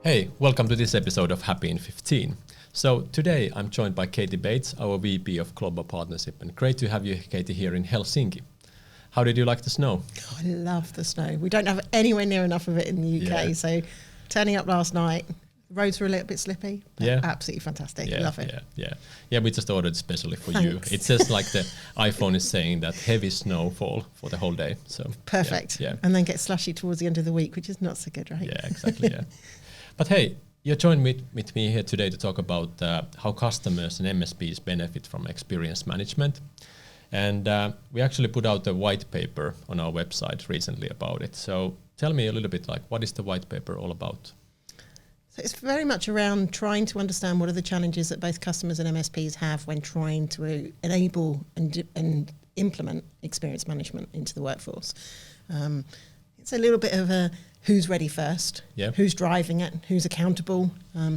Hey, welcome to this episode of Happy in 15. So today I'm joined by Katie Bates, our VP of Global Partnership, and great to have you, Katie, here in Helsinki. How did you like the snow? Oh, I love the snow. We don't have anywhere near enough of it in the UK, so turning up last night, roads were a little bit slippy, but absolutely fantastic. Love it. Yeah, we just ordered especially for Thanks. you. It says like the iPhone is saying that heavy snowfall for the whole day. So Perfect. Yeah. And then get slushy towards the end of the week, which is not so good, right? Yeah, exactly. Yeah. But hey, you're joined with me here today to talk about how customers and MSPs benefit from experience management. And we actually put out a white paper on our website recently about it. So tell me a little bit, like, what is the white paper all about? So it's very much around trying to understand what are the challenges that both customers and MSPs have when trying to enable and implement experience management into the workforce. It's a little bit of a who's ready first, who's driving it, who's accountable.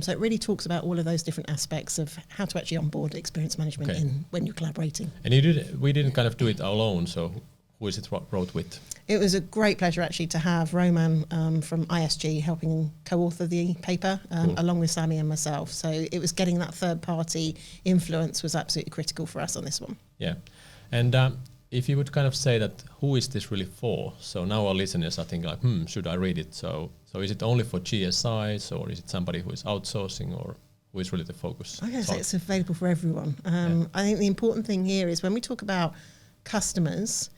So it really talks about all of those different aspects of how to actually onboard experience management when you're collaborating. And we didn't kind of do it alone, so who is it wrote with? It was a great pleasure actually to have Roman from ISG helping co-author the paper along with Sami and myself. So it was getting that third party influence was absolutely critical for us on this one. Yeah. And if you would kind of say that, who is this really for? So now our listeners are thinking like, should I read it? So is it only for GSIs, or is it somebody who is outsourcing, or who is really the focus? I'm going to say it's available for everyone. I think the important thing here is when we talk about customers,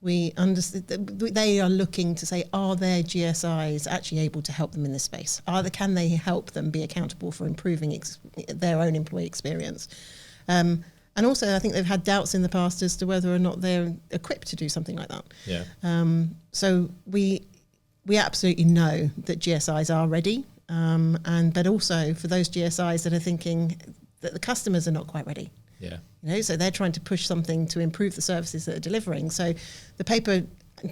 we understand that they are looking to say, are their GSIs actually able to help them in this space? Can they help them be accountable for improving their own employee experience? And also, I think they've had doubts in the past as to whether or not they're equipped to do something like that. Yeah. So we absolutely know that GSIs are ready, but also for those GSIs that are thinking that the customers are not quite ready. Yeah. So they're trying to push something to improve the services that they're delivering. So the paper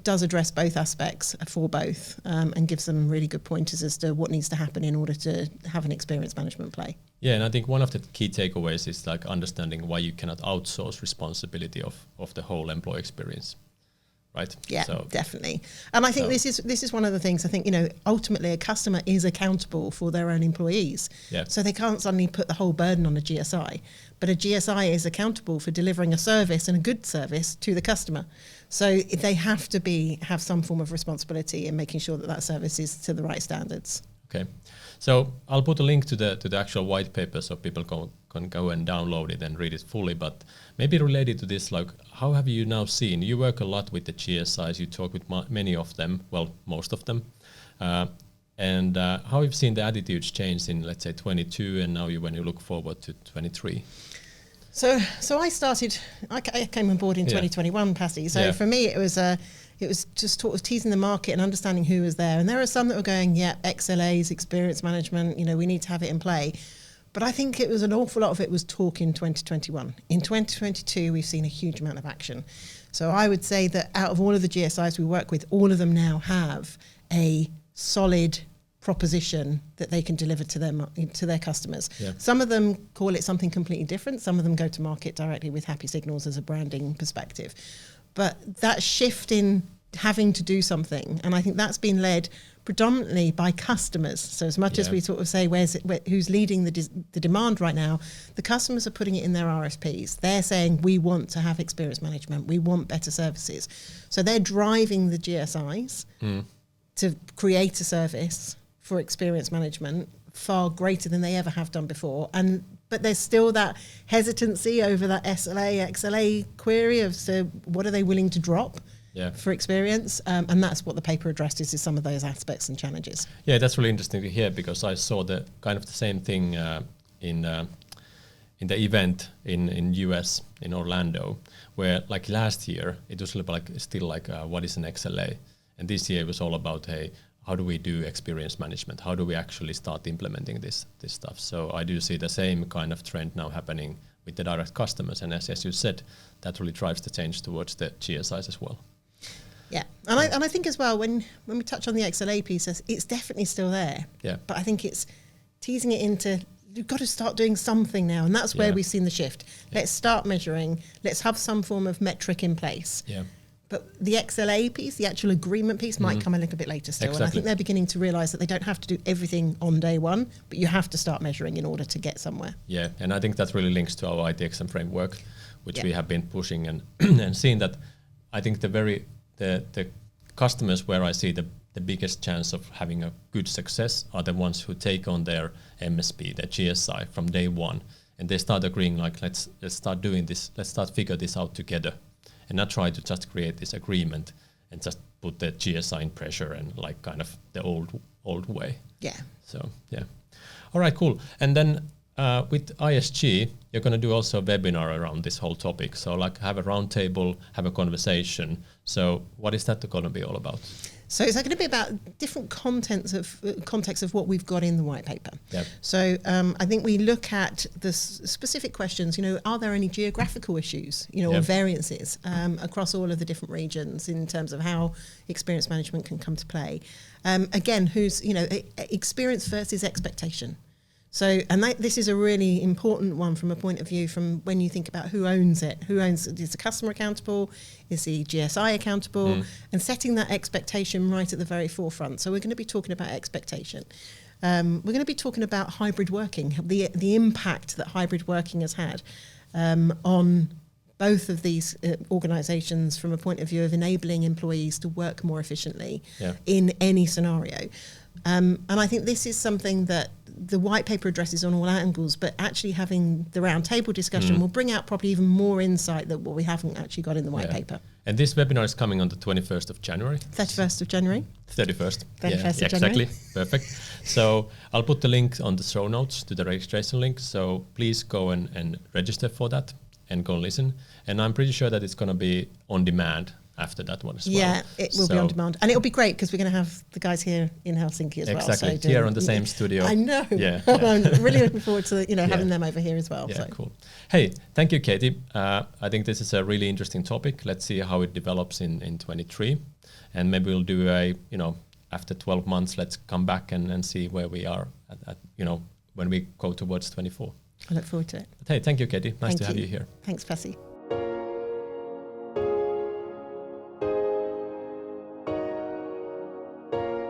does address both aspects for both, and gives them really good pointers as to what needs to happen in order to have an experience management play. Yeah, and I think one of the key takeaways is like understanding why you cannot outsource responsibility of the whole employee experience, right? Yeah, definitely. And I think this is one of the things. I think ultimately a customer is accountable for their own employees. Yeah. So they can't suddenly put the whole burden on a GSI, but a GSI is accountable for delivering a service and a good service to the customer. So they have to have some form of responsibility in making sure that service is to the right standards. Okay, so I'll put a link to the actual white paper so people can go and download it and read it fully. But maybe related to this, like, how have you now seen? You work a lot with the GSIs. You talk with many of them. Well, most of them. And how have you seen the attitudes change in, let's say, 22, and now when you look forward to 23? So I came on board in 2021, Pasi. So for me, it was just sort of teasing the market and understanding who was there. And there are some that were going, XLAs, experience management, we need to have it in play. But I think it was an awful lot of it was talk in 2021. In 2022, we've seen a huge amount of action. So I would say that out of all of the GSIs we work with, all of them now have a solid proposition that they can deliver to their customers. Yeah. Some of them call it something completely different. Some of them go to market directly with HappySignals as a branding perspective. But that shift in having to do something, and I think that's been led predominantly by customers. So as much as we sort of say who's leading the demand right now, the customers are putting it in their RFPs. They're saying we want to have experience management, we want better services. So they're driving the GSIs to create a service for experience management far greater than they ever have done before. But there's still that hesitancy over that SLA, XLA query of so what are they willing to drop for experience? And that's what the paper addresses, is some of those aspects and challenges. Yeah, that's really interesting to hear, because I saw the kind of the same thing in the event in US, in Orlando, where like last year, it was still like what is an XLA? And this year it was all about, hey, how do we do experience management? How do we actually start implementing this stuff? So I do see the same kind of trend now happening with the direct customers. And as you said, that really drives the change towards the GSIs as well. Yeah, and I think as well, when we touch on the XLA piece, it's definitely still there. Yeah. But I think it's teasing it into, you've got to start doing something now. And that's where we've seen the shift. Yeah. Let's start measuring. Let's have some form of metric in place. Yeah. But the XLA piece, the actual agreement piece, might come a little bit later still. Exactly. And I think they're beginning to realise that they don't have to do everything on day one, but you have to start measuring in order to get somewhere. Yeah, and I think that really links to our ITXM framework, which we have been pushing and and seeing that. I think the customers where I see the biggest chance of having a good success are the ones who take on their MSP, their GSI from day one, and they start agreeing like let's start doing this, let's start figure this out together, and not try to just create this agreement and just put the GSI in pressure and like kind of the old way. Yeah. So yeah. All right, cool. And then with ISG, you're going to do also a webinar around this whole topic. So like have a roundtable, have a conversation. So what is that going to be all about? So it's going to be about different context of what we've got in the white paper. Yep. So I think we look at the specific questions, are there any geographical issues, or variances across all of the different regions in terms of how experience management can come to play? Again, experience versus expectation. So, and this is a really important one from a point of view from when you think about who owns it. Is the customer accountable? Is the GSI accountable? And setting that expectation right at the very forefront. So we're going to be talking about expectation. We're going to be talking about hybrid working, the impact that hybrid working has had on both of these organisations from a point of view of enabling employees to work more efficiently in any scenario. And I think this is something that the white paper addresses on all angles, but actually having the round table discussion will bring out probably even more insight than what we haven't actually got in the white paper. And this webinar is coming on the 21st of January. 31st of January. 31st. 31st of January. Exactly. January. Perfect. So I'll put the link on the show notes to the registration link. So please go and register for that and go and listen. And I'm pretty sure that it's going to be on demand after that one as well. Yeah, it will be on demand. And it'll be great because we're going to have the guys here in Helsinki as well. Exactly, here on the same studio. I know. Yeah. I'm really looking forward to having them over here as well. Yeah, cool. Hey, thank you, Katie. I think this is a really interesting topic. Let's see how it develops in 23. And maybe we'll do after 12 months, let's come back and see where we are at when we go towards 24. I look forward to it. But hey, thank you, Katie. Nice to have you here. Thanks, Pasi.